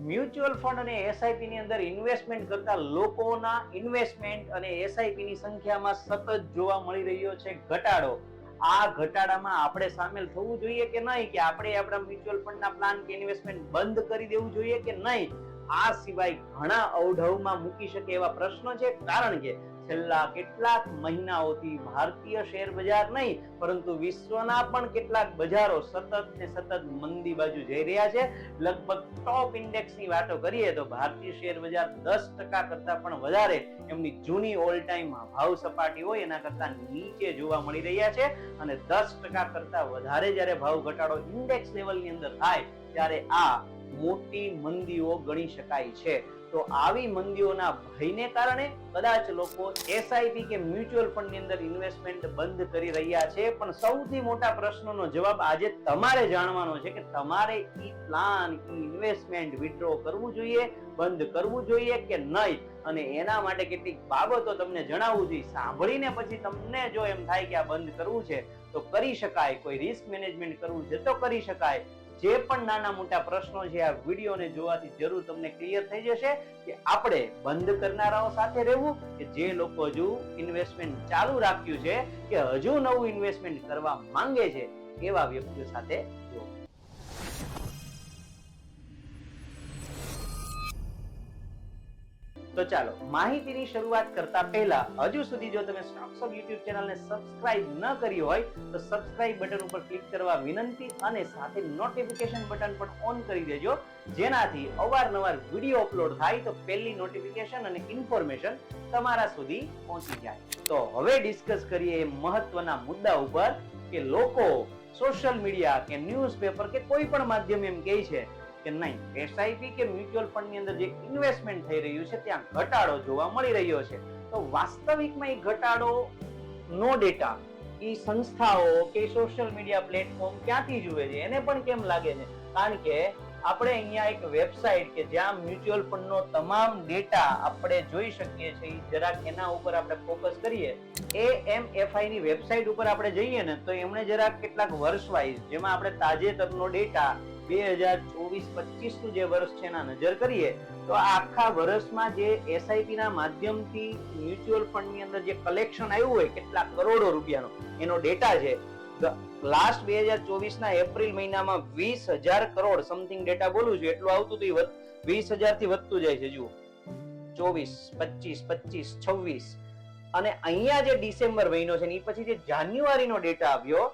Mutual fund અને SIP ની અંદર ઇન્વેસ્ટમેન્ટ કરતા લોકોના ઇન્વેસ્ટમેન્ટ અને એસઆઈપી ની સંખ્યામાં સતત જોવા મળી રહ્યો છે ઘટાડો. આ ઘટાડામાં આપણે સામેલ થવું જોઈએ કે નહીં, કે આપણે આપણા મ્યુચ્યુઅલ ફંડના પ્લાન કે ઇન્વેસ્ટમેન્ટ બંધ કરી દેવું જોઈએ કે નહીં, આ સિવાય ઘણા અવઢવમાં મૂકી શકે એવા પ્રશ્નો છે. કારણ કે છેલ્લા કેટલાક મહિનાઓથી ભારતીય શેર બજાર નહીં પરંતુ વિશ્વના પણ કેટલાક બજારો સતત મંદી બાજુ જઈ રહ્યા છે. લગભગ ટોપ ઇન્ડેક્સની વાતો કરીએ તો ભારતીય શેર બજાર 10% કરતા પણ વધારે એમની જૂની ઓલ ટાઈમ ભાવ સપાટી હોય એના કરતા નીચે જોવા મળી રહ્યા છે. અને 10% કરતા વધારે જ્યારે ભાવ ઘટાડો ઇન્ડેક્સ લેવલની અંદર થાય ત્યારે આ મોટી મંદીઓ ગણી શકાય છે. તો આવી મંદીઓના ભયને કારણે કદાચ લોકો એસઆઈપી કે મ્યુચ્યુઅલ ફંડ ની અંદર ઇન્વેસ્ટમેન્ટ બંધ કરી રહ્યા છે. પણ સૌથી મોટા પ્રશ્નનો જવાબ આજે તમારે જાણવાનો છે કે તમારે ઈ પ્લાન ઈ ઇન્વેસ્ટમેન્ટ વિથડ્રો કરવું જોઈએ, બંધ કરવું જોઈએ કે નહીં, અને એના માટે કેટલીક બાબતો તમને જણાવવું જોઈએ. સાંભળીને પછી તમને જો એમ થાય કે આ બંધ કરવું છે તો કરી શકાય, કોઈ રિસ્ક મેનેજમેન્ટ કરવું છે તો કરી શકાય. જે પણ નાના મોટા પ્રશ્નો છે આ વિડીયોને જોવાથી જરૂર તમને ક્લિયર થઈ જશે કે આપણે બંધ કરનારાઓ સાથે રહેવું કે જે લોકો હજુ ઇન્વેસ્ટમેન્ટ ચાલુ રાખ્યું છે કે હજુ નવું ઇન્વેસ્ટમેન્ટ કરવા માંગે છે એવા વ્યક્તિઓ સાથે રહેવું. તો ચાલો માહિતીની શરૂઆત કરતા પહેલા હજુ સુધી જો તમે સ્ટોક્સ ઓફ યુટ્યુબ ચેનલને સબસ્ક્રાઇબ ન કરી હોય તો સબસ્ક્રાઇબ બટન ઉપર ક્લિક કરવા વિનંતી અને સાથે નોટિફિકેશન બટન પણ ઓન કરી દેજો, જેનાથી અવારનવાર વિડીયો અપલોડ થાય તો પહેલી નોટિફિકેશન અને ઇન્ફોર્મેશન તમારા સુધી પહોંચી જાય. તો હવે ડિસ્કસ કરીએ મહત્વના મુદ્દા ઉપર કે લોકો સોશિયલ મીડિયા કે ન્યૂઝપેપર કે કોઈ પણ માધ્યમ એમ કહે છે કે નહીં એસઆઈપી કે મ્યુચ્યુઅલ ફંડ ની અંદર જે ઇન્વેસ્ટમેન્ટ થઈ રહ્યું છે ત્યાં ઘટાડો જોવા મળી રહ્યો છે. તો વાસ્તવિકમાં એ ઘટાડો નો ડેટા એ સંસ્થાઓ કે સોશિયલ મીડિયા પ્લેટફોર્મ ક્યાંથી જુએ છે એને પણ કેમ લાગે છે? કારણ કે આપણે અહીંયા એક વેબસાઇટ કે જ્યાં મ્યુચ્યુઅલ ફંડ નો તમામ ડેટા આપણે જોઈ શકીએ છીએ, જરાક એના ઉપર આપણે ફોકસ કરીએ. AMFI ની વેબસાઇટ ઉપર આપણે જઈએ ને તો એમણે જરાક કેટલાક વર્ષ વાઇઝ જેમાં આપણે તાજેતરનો ડેટા 2024-25 નું જે વર્ષ છે એના નજર કરીએ તો આખા વર્ષમાં જે એસઆઈપી ના માધ્યમથી મ્યુચ્યુઅલ ફંડ ની અંદર જે કલેક્શન આવ્યું હોય કેટલાક કરોડો રૂપિયાનો એનો ડેટા છે. લાસ્ટ 2024 ના એપ્રિલ મહિનામાં 20,000 કરોડ સમથિંગ ડેટા બોલું છું એટલું આવતું હતું, 20,000 થી વધતું જાય છે. જુઓ 24, 25, 25, 26 અને અહીંયા જે ડિસેમ્બર મહિનો છે ને એ પછી જે જાન્યુઆરીનો ડેટા આવ્યો,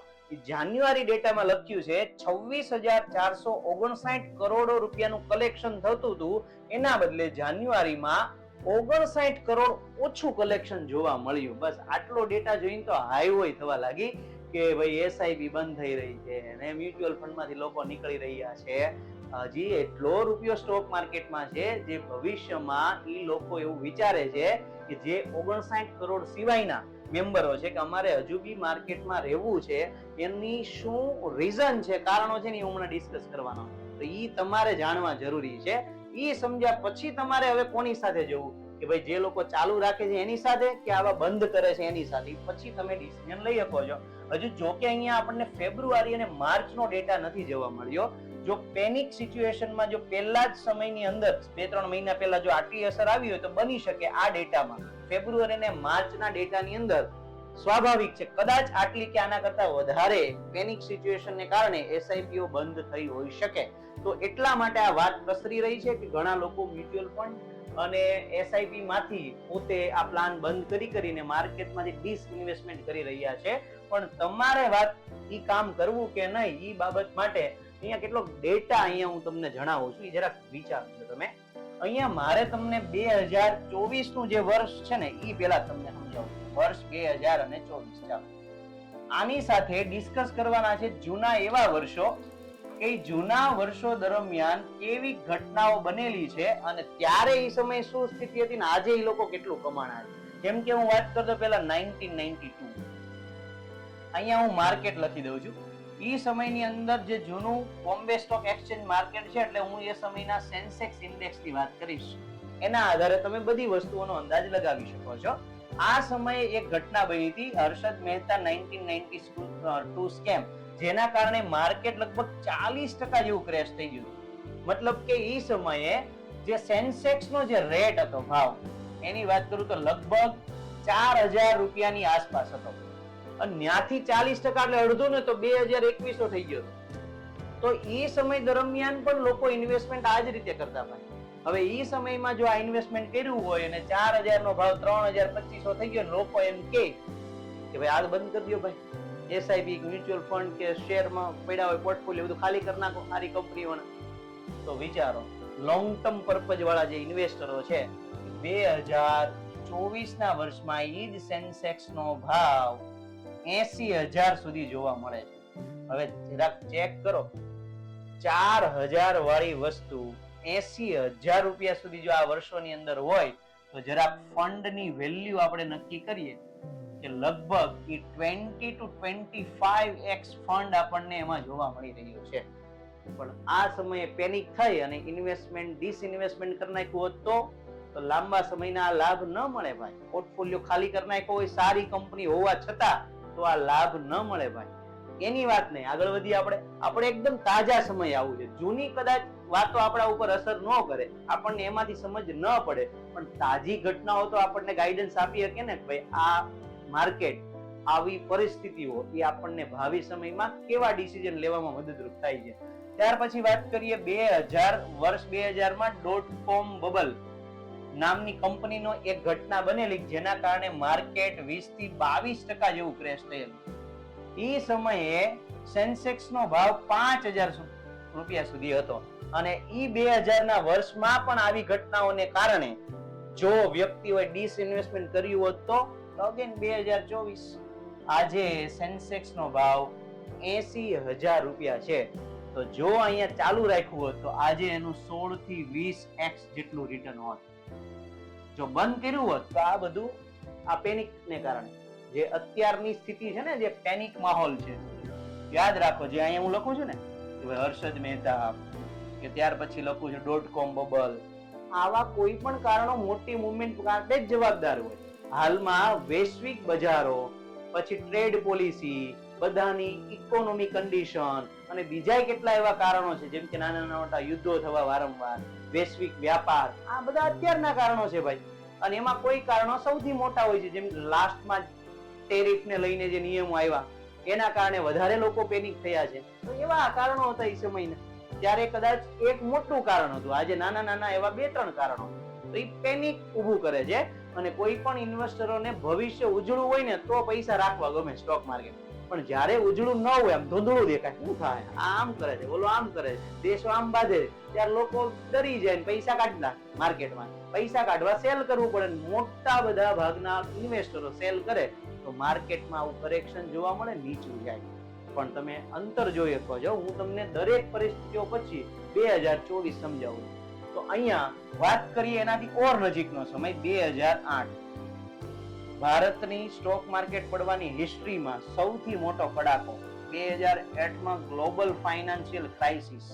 જાન્યુઆરી ડેટામાં લખ્યું છે 26,459 કરોડ રૂપિયાનું કલેક્શન થતું હતું, એના બદલે જાન્યુઆરીમાં 59 કરોડ ઓછું કલેક્શન જોવા મળ્યું. બસ આટલો ડેટા જોઈને તો હાઈ હોય થવા લાગી કે ભાઈ એસઆઈપી બંધ થઈ રહી છે અને મ્યુચ્યુઅલ ફંડમાંથી લોકો નીકળી રહ્યા છે. હજી એટલો રૂપિયો સ્ટોક માર્કેટમાં છે જે ભવિષ્યમાં ઈ લોકો એવું વિચારે છે કે જે 59 કરોડ સિવાયના મેમ્બરો છે કે અમારે હજુ બી માર્કેટમાં રહેવું છે, એની શું રીઝન છે, કારણો છે ને હું હમણાં ડિસ્કસ કરવાનો. તો ઈ તમારે જાણવા જરૂરી છે. ઈ સમજ્યા પછી તમારે હવે કોની સાથે જવું કે ભાઈ જે લોકો ચાલુ રાખે છે એની સાથે કે આવા બંધ કરે છે એની સાથે, પછી તમે ડિસિઝન લઈ શકો છો. હજુ જો કે અહીંયા આપણને ફેબ્રુઆરી અને માર્ચનો ડેટા નથી જોવા મળ્યો. જો પેનિક સિચ્યુએશનમાં જો પહેલા જ સમયની અંદર 2-3 મહિના પહેલા જો આટલી અસર આવી હોય તો બની શકે આ ડેટામાં ફેબ્રુઆરી અને માર્ચના ડેટાની અંદર સ્વાભાવિક છે કદાચ આટલી કે આના કરતા વધારે પેનિક સિચ્યુએશનને કારણે એસઆઈપીઓ બંધ થઈ હોઈ શકે. તો એટલા માટે આ વાત પ્રસરી રહી છે કે ઘણા લોકો મ્યુચ્યુઅલ ફંડ અને એસઆઈપી માંથી પોતે આ પ્લાન બંધ કરીને માર્કેટમાંથી ડિસઇન્વેસ્ટમેન્ટ કરી રહ્યા છે. પણ તમારે વાત ઈ કામ કરવું કે નહીં ઈ બાબત માટે અહીંયા કેટલોક ડેટા અહીંયા હું તમને જણાવું છું, એ જરાક વિચારજો તમે. અહીંયા મારે તમને 2024 નું જે વર્ષ છે ને ઈ પહેલા તમને સમજાવું. વર્ષ 2024 ચાલો આની સાથે ડિસ્કસ કરવાના છે જૂના એવા વર્ષો કે જૂના વર્ષો દરમિયાન કેવી ઘટનાઓ બનેલી છે અને ત્યારે એ સમયે શું સ્થિતિ હતી ને આજે એ લોકો કેટલું કમાણા છે. જેમ કે હું વાત કરતો પહેલા 1992 અહીંયા હું માર્કેટ લખી દઉં છું. ઈ સમયની અંદર જે જૂનું બોમ્બે સ્ટોક એક્સચેન્જ માર્કેટ છે એટલે હું એ સમયના સેન્સેક્સ ઇન્ડેક્સ ની વાત કરીશ. એના આધારે તમે બધી વસ્તુઓનો અંદાજ લગાવી શકો છો. આ સમયે એક ઘટના બની હતી હર્ષદ મહેતા 1992 સ્કેમ, જેના કારણે માર્કેટ લગભગ 40% જેવું ક્રેશ થઈ ગયું. મતલબ કે એ સમયે જે સેન્સેક્સ નો જે રેટ હતો ભાવ એની વાત કરું તો લગભગ 4000 રૂપિયાની આસપાસ હતો અને ત્યાંથી 40% એટલે અડધો ને તો 2021 થઈ ગયો. તો એ સમય દરમિયાન પણ લોકો ઇન્વેસ્ટમેન્ટ આ જ રીતે કરતા હતા. હવે એ સમયમાં જો આ ઇન્વેસ્ટમેન્ટ કર્યું હોય અને 4000 નો ભાવ 3250 થઈ ગયો, લોકો એમ કે ભાઈ આ બંધ કરી દો ભાઈ, એસઆઈપી મ્યુચ્યુઅલ ફંડ કે શેરમાં પડ્યા હોય પોર્ટફોલિયો બધું ખાલી કરી નાખો સારી કંપનીઓના. તો વિચારો લોંગ ટર્મ પર્પઝ વાળા જે ઇન્વેસ્ટરો છે 2024 ના વર્ષમાં ઈ જ સેન્સેક્સ નો ભાવ 80000 સુધી જોવા મળે છે. હવે જરાક ચેક કરો, 4000 વાળી વસ્તુ 80000 રૂપિયા સુધી જો આ વર્ષોની અંદર હોય તો જરાક ફંડની વેલ્યુ આપણે નક્કી કરીએ કે લગભગ 20 to 25x ફંડ આપણને એમાં જોવા મળી રહ્યું છે. પણ આ સમયે પેનિક થઈ અને ઇન્વેસ્ટમેન્ટ ડિસઇન્વેસ્ટમેન્ટ કરી નાખ્યું હોત તો લાંબા સમયના લાભ ન મળે ભાઈ. પોર્ટફોલિયો ખાલી કરી નાખ્યો હોય સારી કંપની હોવા છતાં તો આ લાભ ન મળે ભાઈ. એની વાત નહીં, આગળ વધી આપણે એકદમ તાજા સમય આવું છે. જૂની કદાચ વાતો આપણા ઉપર અસર ન કરે, આપણને એમાંથી સમજ ન પડે, પણ તાજી ઘટનાઓ તો આપણને ગાઈડન્સ આપી શકે ને ભાઈ આ માર્કેટ આવી પરિસ્થિતિઓ એ આપણને ભાવિ સમયમાં કેવા ડિસિઝન લેવામાં મદદરૂપ થાય છે. ત્યાર પછી વાત કરીએ વર્ષ 2000 માં .com બબલ નામની કંપનીનો એક ઘટના બનેલી જેના કારણે માર્કેટ 20 થી 22% જેવું ક્રેશ થયેલું. એ સમયે સેન્સેક્સ નો ભાવ 5000 રૂપિયા સુધી હતો અને ઈ 2000 ના વર્ષમાં પણ આવી ઘટનાઓને કારણે જો વ્યક્તિઓએ ડિસઇન્વેસ્ટમેન્ટ કર્યું હોત તો અગેન 2024 આજે સેન્સેક્સ નો ભાવ 80000 રૂપિયા છે. તો જો અહીંયા ચાલુ રાખ્યું હોત તો આજે એનું 16 થી 20x જેટલું રિટર્ન હોત. જો બંધ કર્યું હોત તો આ બધું આ પેનિક ને કારણે જે અત્યારની સ્થિતિ છે ને, જે પેનિક માહોલ છે, યાદ રાખો જે અહીંયા હું લખું છું ને કે હર્ષદ મહેતા કે ત્યાર પછી લખું છું .com બબલ, આવા કોઈ પણ કારણો મોટી મુવમેન્ટ માટે જ જવાબદાર હોય. હાલમાં વૈશ્વિક બજારો, પછી ટ્રેડ પોલિસી, બધાની ઇકોનોમી કન્ડિશન અને બીજા કેટલા એવા કારણો છે જેમ કે નાના મોટા યુદ્ધો થવા વારંવાર, વૈશ્વિક વ્યાપાર, આ બધા અત્યારના કારણો છે ભાઈ. અને એમાં કોઈ કારણો સૌથી મોટા હોય છે, જેમ લાસ્ટમાં ટેરિફ ને લઈને જે નિયમો આવ્યા એના કારણે વધારે લોકો પેનિક થયા છે. તો એવા કારણો હતા એ સમયના. ત્યારે કદાચ એક મોટું કારણ હતું, આજે નાના નાના એવા 2-3 કારણો. તો એ પેનિક ઊભું કરે છે. અને કોઈ પણ ઇન્વેસ્ટરોને ભવિષ્ય ઉજળું હોય ને તો પૈસા રાખવા ગમે સ્ટોક માર્કેટ. પણ જ્યારે ઉજળું ન હોય, આમ ધૂંધળું દેખાય, શું થાય, આમ કરે છે, બોલો આમ કરે છે, દેશો આમ બાંધે, ત્યારે લોકો ડરી જાય ને પૈસા કાઢી નાખે માર્કેટમાં. પૈસા કાઢવા સેલ કરવું પડે. મોટા બધા ભાગના ઇન્વેસ્ટરો સેલ કરે તો માર્કેટમાં આવું કરેક્શન જોવા મળે, નીચું જાય. પણ તમે અંતર જોઈ શકો છો. હું તમને દરેક પરિસ્થિતિઓ પછી 2024 સમજાવું. તો અહીંયા વાત કરીએ એનાથી ઓર નજીકનો સમય 2008. ભારતની સ્ટોક માર્કેટ પડવાની હિસ્ટ્રીમાં સૌથી મોટો કડાકો 2008માં ગ્લોબલ ફાઇનાન્શિયલ ક્રાઇસિસ,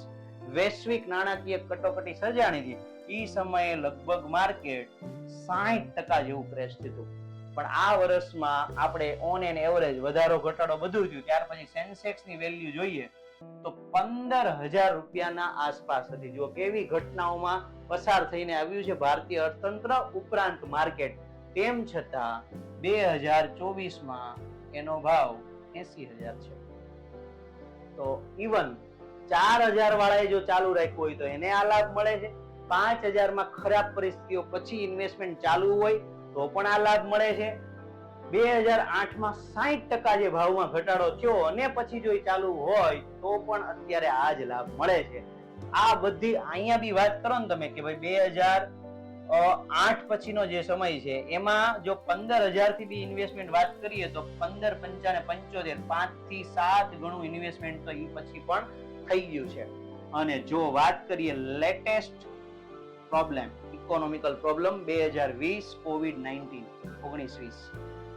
વૈશ્વિક નાણાકીય કટોકટી સર્જાણી હતી. એ સમયે લગભગ માર્કેટ 60% જેવું ક્રેશ થયું. પણ આ વર્ષમાં આપણે ઓન એન એવરેજ વધારો ઘટાડો બધું થયું. ત્યાર પછી સેન્સેક્સ ની વેલ્યુ જોઈએ તો 15000 રૂપિયાના આસપાસ હતી. જો કેવી ઘટનાઓમાં પસાર થઈને આવ્યું છે ભારતીય અર્થતંત્ર ઉપરાંત માર્કેટ, તેમ છતાં 2024માં એનો ભાવ 80000 છે. તો ઇવન 4000 વાળાએ જો ચાલુ રાખ્યું હોય તો એને આ લાભ મળે છે. 5000 માં ખરાબ પરિસ્થિતિઓ પછી ઇન્વેસ્ટમેન્ટ ચાલુ હોય તો પણ આ લાભ મળે છે. 2008માં 60% જે ભાવમાં ઘટાડો થયો અને પછી જો ચાલુ હોય તો પણ અત્યારે આ જ લાભ મળે છે. આ બધી અહીંયા બી વાત કરો ને તમે કે ભાઈ 2008 પછીનો જે સમય છે એમાં જો 15000 થી બી ઇન્વેસ્ટમેન્ટ વાત કરીએ તો 15 55 75 5 થી 7 ગણું ઇન્વેસ્ટમેન્ટ તો એ પછી પણ થઈ ગયું છે. અને જો વાત કરીએ latest problem, economical problem 2020 COVID-19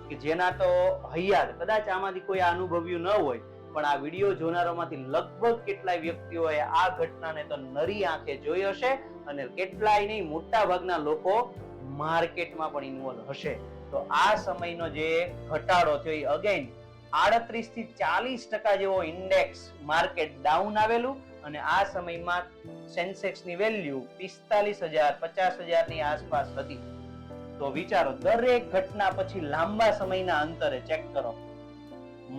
કે જેના તો હૈયાદ કદાચ આમાંથી કોઈ અનુભવ્યું ન હોય, પણ આ વિડીયો જોનારામાંથી લગભગ કેટલાય વ્યક્તિઓએ આ ઘટનાને તો નરી આંખે જોઈ હશે અને કેટલાય નહીં મોટા ભાગના લોકો માર્કેટમાં પણ ઇન્વોલ્વ હશે. તો આ સમયનો જે ઘટાડો થયો એ અગેન 38 થી 40% જેવો ઇન્ડેક્સ માર્કેટ ડાઉન આવેલું અને આ સમયમાં સેન્સેક્સની વેલ્યુ 45,000 50,000 ની આસપાસ હતી. તો વિચારો, દરેક ઘટના પછી લાંબા સમયના અંતરે ચેક કરો,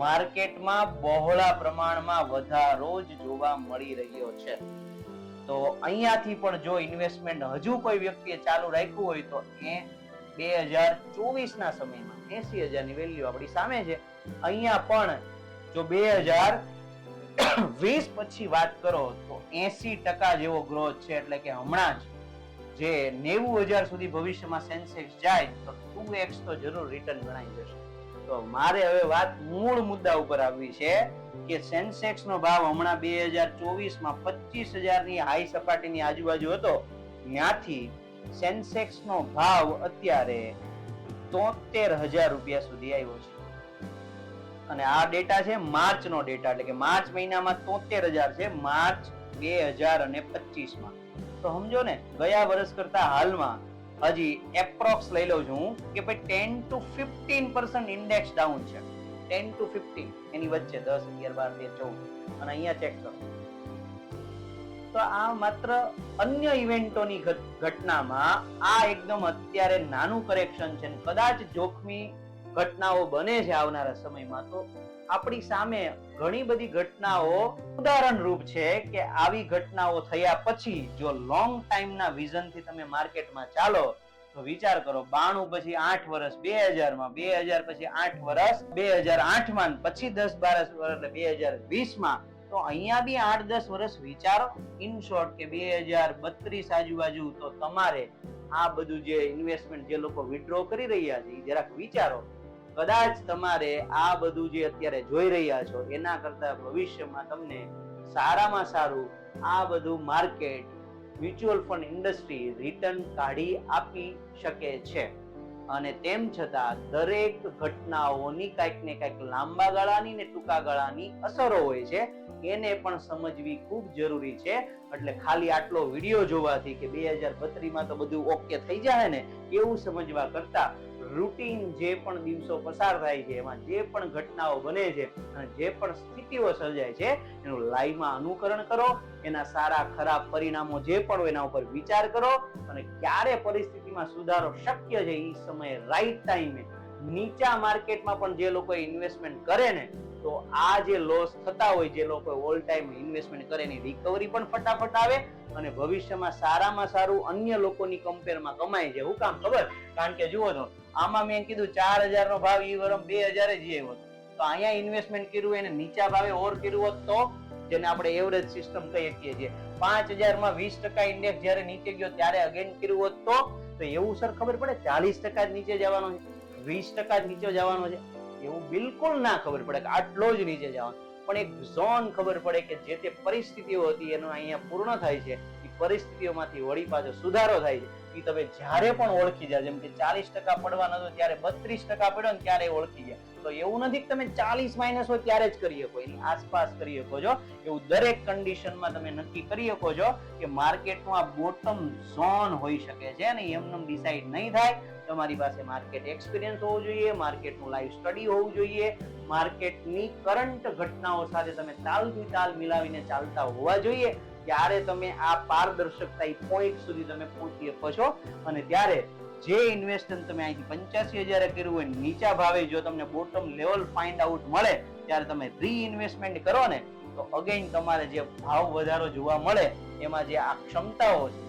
માર્કેટમાં બહોળા પ્રમાણમાં વધારો જ જોવા મળી રહ્યો છે. તો અહીંયાથી પણ જો ઇન્વેસ્ટમેન્ટ હજુ કોઈ વ્યક્તિએ ચાલુ રાખ્યું હોય તો એ 2024 ના સમયમાં 80,000 ની વેલ્યુ આપણી સામે છે. અહીંયા પણ જો 2020 પછી વાત કરો તો 80% જેવો ગ્રોથ છે. એટલે કે હમણાં જ જે 90,000 સુધી ભવિષ્યમાં સેન્સેક્સ જાય તો 2x તો જરૂર રિટર્ન ગણાઈ જશે. તો મારે હવે વાત મૂળ મુદ્દા ઉપર આવવી છે કે સેન્સેક્સ નો ભાવ હમણાં 2024 માં 25,000 ની હાઈ સપાટીની આજુબાજુ હતો, ત્યાંથી સેન્સેક્સ નો ભાવ અત્યારે 73,000 રૂપિયા સુધી આવ્યો છે. અને આ ડેટા છે માર્ચ નો ડેટા, એટલે કે માર્ચ મહિનામાં 73,000 છે, માર્ચ 2025 માં. તો સમજો ને, ગયા વર્ષ કરતા હાલમાં હજી એપ્રોક્સ લઈ લઉં છું કે ભાઈ 10 to 15% ઇન્ડેક્સ ડાઉન છે. 10 to 15 એની વચ્ચે 10 11 12 13 14. અને અહીંયા ચેક કરો તો આ માત્ર અન્ય ઇવેન્ટોની ઘટનામાં આ એકદમ અત્યારે નાનું કરેક્શન છે. કદાચ જોખમી ઘટનાઓ બને છે આવનારા સમયમાં, તો આપણી સામે ઘણી બધી ઘટનાઓ ઉદાહરણ રૂપ છે કે આવી ઘટનાઓ થયા પછી જો લોંગ ટાઈમના વિઝનથી તમે માર્કેટમાં ચાલો તો વિચાર કરો, 92 પછી 8 વર્ષ 2000 માં, 2000 પછી 8 વર્ષ 2008 માં, પછી 10 12 વર્ષ એટલે 2020 માં. તો અહીંયા બી 8-10 વર્ષ વિચારો. ઇન શોર્ટ કે 2032 આજુબાજુ તો તમારે આ બધું જે ઇન્વેસ્ટમેન્ટ જે લોકો વિથડ્રો કરી રહ્યા છે એ જરાક વિચારો. કદાચ તમારે આ બધું જે અત્યારે જોઈ રહ્યા છો એના કરતા ભવિષ્યમાં તમને સારામાં સારું આ બધું market, mutual fund industry return કાઢી આપી શકે છે. અને તેમ છતાં દરેક ઘટનાઓની કંઈક ને કંઈક લાંબા ગાળાની ને ટૂંકા ગાળાની અસરો હોય છે, એને પણ સમજવી ખૂબ જરૂરી છે. એટલે ખાલી આટલો વિડીયો જોવાથી કે 2032 માં તો બધું ઓકે થઈ જાય ને એવું સમજવા કરતા રૂટીન જે પણ દિવસો પસાર થાય છે, એમાં જે પણ ઘટનાઓ બને છે અને જે પણ સ્થિતિઓ સર્જાય છે એનું લાઈવમાં અનુકરણ કરો, એના સારા ખરાબ પરિણામો જે પણ હોય એના ઉપર વિચાર કરો, અને ક્યારે પરિસ્થિતિમાં સુધારો શક્ય છે એ સમયે રાઈટ ટાઈમે નીચા માર્કેટમાં પણ જે લોકો ઇન્વેસ્ટમેન્ટ કરે ને, તો આ જે લોસ થતા હોય, જે લોકો ઓલ ટાઈમ ઇન્વેસ્ટમેન્ટ કરે એની રિકવરી પણ ફટાફટ આવે અને ભવિષ્યમાં સારામાં સારું અન્ય લોકોની કમ્પેરમાં કમાય છે. હું કામ ખબર? કારણ કે જુઓ તો આમાં મેં કીધું 4,000 નો ભાવ ઈ વરમ 2,000 જ આવ્યો, તો અહીંયા ઇન્વેસ્ટમેન્ટ કર્યું એને નીચા ભાવે ઓર કર્યું હોત તો, જેને આપણે એવરેજ સિસ્ટમ કહી શકીએ છીએ, 5,000 માં 20% ઇન્ડેક્સ જ્યારે નીચે ગયો ત્યારે અગેન કર્યું હોત તો એવું સર ખબર પડે 40% જ નીચે જવાનો છે, 20% જ નીચે જવાનો છે? એવું બિલકુલ ના ખબર પડે કે આટલો જ નીચે જવાનો, પણ એક ઝોન ખબર પડે કે જે તે પરિસ્થિતિઓ હતી એનો અહીંયા પૂર્ણ થાય છે. એ પરિસ્થિતિઓમાંથી વળી પાછો સુધારો થાય છે. એ તમે જ્યારે પણ ઓળખી જાય, જેમ કે 40% પડવાનો હતો ત્યારે 32% પડ્યો ને ત્યારે ઓળખી જાય. તો એવું નથી કે તમે 40 માઇનસ હોય ત્યારે જ કરી શકો, એની આસપાસ કરી શકો છો. એવું દરેક કન્ડિશનમાં તમે નક્કી કરી શકો છો કે માર્કેટનો આ બોટમ ઝોન હોઈ શકે છે અને એમને ડિસાઈડ નહીં થાય. તમારી પાસે માર્કેટ એક્સપિરિયન્સ હોવો જોઈએ, માર્કેટનું લાઈવ સ્ટડી હોવું જોઈએ, માર્કેટની કરંટ ઘટનાઓ સાથે તમે તાલથી તાલ મિલાવીને ચાલતા હોવા જોઈએ. ત્યારે તમે આ પારદર્શકતા પોઈન્ટ સુધી તમે પહોંચી શકો છો. અને ત્યારે જે ઇન્વેસ્ટમેન્ટ તમે અહીંથી 85,000 કર્યું હોય નીચા ભાવે જો તમને બોટમ લેવલ ફાઇન્ડ આઉટ મળે ત્યારે તમે રીઇન્વેસ્ટમેન્ટ કરો ને તો અગેન તમારે જે ભાવ વધારો જોવા મળે એમાં જે આ ક્ષમતાઓ છે,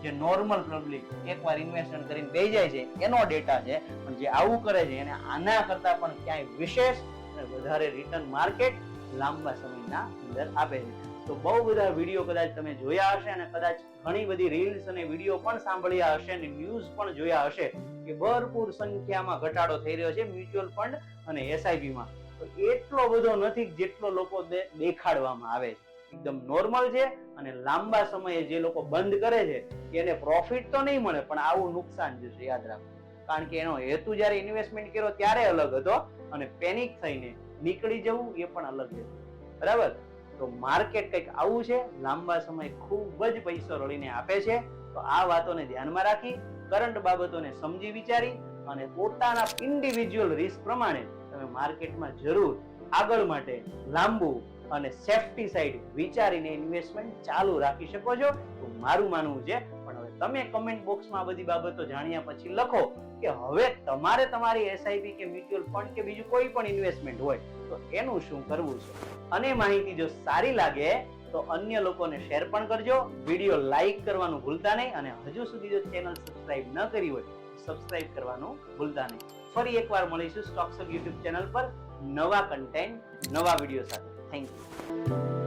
જે નોર્મલ પબ્લિક એકવાર ઇન્વેસ્ટમેન્ટ કરીને બેસી જાય છે એનો ડેટા છે, પણ જે આવું કરે છે એને આના કરતા પણ ક્યાંય વિશેષ અને વધારે રિટર્ન માર્કેટ લાંબા સમયના અંદર આપે છે. તો બહુ બધા વિડીયો કદાચ તમે જોયા હશે અને કદાચ ઘણી બધી રીલ્સ અને વિડીયો પણ સાંભળ્યા હશે અને ન્યૂઝ પણ જોયા હશે કે ભરપૂર સંખ્યામાં ઘટાડો થઈ રહ્યો છે મ્યુચ્યુઅલ ફંડ અને એસઆઈપી માં. તો એટલો બધો નથી જેટલો લોકો દેખાડવામાં આવે છે. એકદમ નોર્મલ છે અને લાંબા સમયે જે લોકો બંધ કરે છે એને પ્રોફિટ તો નહીં મળે પણ આવું નુકસાન જશે, યાદ રાખો. કારણ કે એનો હેતુ જ્યારે ઇન્વેસ્ટમેન્ટ કર્યો ત્યારે અલગ હતો અને પેનિક થઈને નીકળી જવું એ પણ અલગ છે, બરાબર? તો માર્કેટ કંઈક આવું છે, લાંબા સમય ખૂબ જ પૈસો રળીને આપે છે. તો આ વાતોને ધ્યાનમાં રાખી, કરંટ બાબતોને સમજી વિચારી અને પોતાના ઇન્ડિવિડ્યુઅલ રિસ્ક પ્રમાણે તમે માર્કેટમાં જરૂર આગળ માટે લાંબુ અને સેફટી સાઈડ વિચારીને ઇન્વેસ્ટમેન્ટ ચાલુ રાખી શકો છો તો મારું માનવું છે. પણ હવે તમે કમેન્ટ બોક્સમાં બધી બાબતો જાણ્યા પછી લખો કે હવે તમારે તમારી એસઆઈપી કે મ્યુચ્યુઅલ ફંડ કે બીજું કોઈ પણ ઇન્વેસ્ટમેન્ટ હોય તો એનું શું કરવું છે. અને માહિતી જો સારી લાગે તો અન્ય લોકોને શેર પણ કરજો. વિડીયો લાઈક કરવાનું ભૂલતા નહીં અને હજુ સુધી જો ચેનલ સબસ્ક્રાઇબ ન કરી હોય સબસ્ક્રાઇબ કરવાનું ભૂલતા નહીં. ફરી એકવાર મળીશું સ્ટોક્સ યુટ્યુબ ચેનલ પર નવા કન્ટેન્ટ નવા વિડીયો સાથે. Thank you.